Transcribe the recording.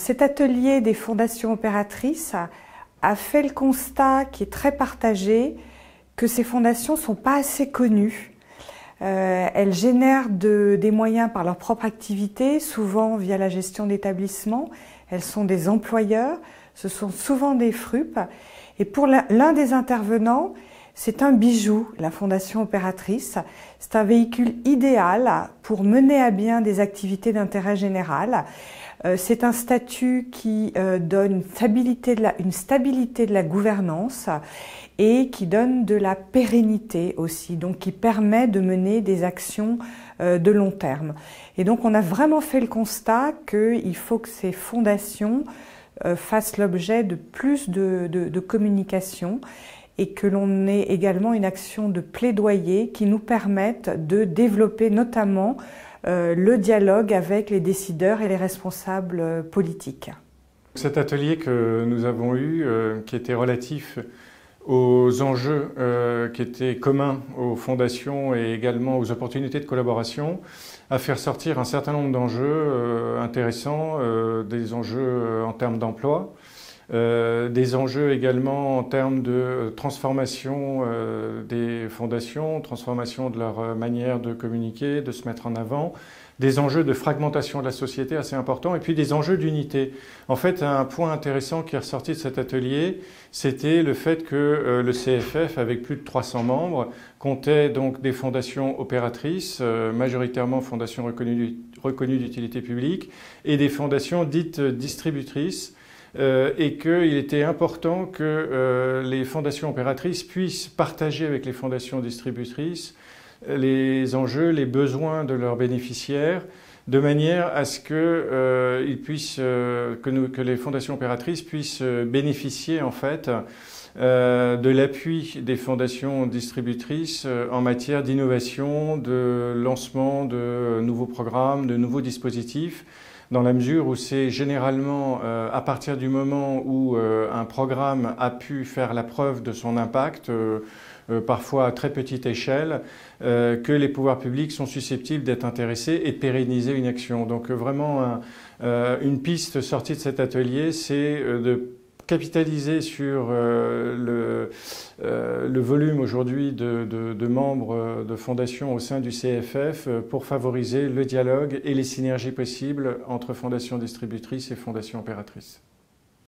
Cet atelier des fondations opératrices a fait le constat, qui est très partagé, que ces fondations ne sont pas assez connues. Elles génèrent des moyens par leur propre activité, souvent via la gestion d'établissements. Elles sont des employeurs, ce sont souvent des FRUP. Et pour l'un des intervenants, c'est un bijou, la Fondation opératrice. C'est un véhicule idéal pour mener à bien des activités d'intérêt général. C'est un statut qui donne une stabilité de la gouvernance et qui donne de la pérennité aussi, donc qui permet de mener des actions de long terme. Et donc on a vraiment fait le constat qu'il faut que ces fondations fassent l'objet de plus de communication et que l'on ait également une action de plaidoyer qui nous permette de développer notamment le dialogue avec les décideurs et les responsables politiques. Cet atelier que nous avons eu, qui était relatif aux enjeux qui étaient communs aux fondations et également aux opportunités de collaboration, a fait ressortir un certain nombre d'enjeux intéressants, des enjeux en termes d'emploi, des enjeux également en termes de transformation des fondations, transformation de leur manière de communiquer, de se mettre en avant, des enjeux de fragmentation de la société assez importants et puis des enjeux d'unité. En fait, un point intéressant qui est ressorti de cet atelier, c'était le fait que le CFF, avec plus de 300 membres, comptait donc des fondations opératrices, majoritairement fondations reconnues d'utilité publique, et des fondations dites distributrices, et qu'il était important que les fondations opératrices puissent partager avec les fondations distributrices les enjeux, les besoins de leurs bénéficiaires, de manière à ce que les fondations opératrices puissent bénéficier en fait de l'appui des fondations distributrices en matière d'innovation, de lancement de nouveaux programmes, de nouveaux dispositifs, dans la mesure où c'est généralement à partir du moment où un programme a pu faire la preuve de son impact, parfois à très petite échelle, que les pouvoirs publics sont susceptibles d'être intéressés et de pérenniser une action. Donc vraiment, une piste sortie de cet atelier, c'est de capitaliser sur le volume aujourd'hui de membres de fondations au sein du CFF pour favoriser le dialogue et les synergies possibles entre fondations distributrices et fondations opératrices.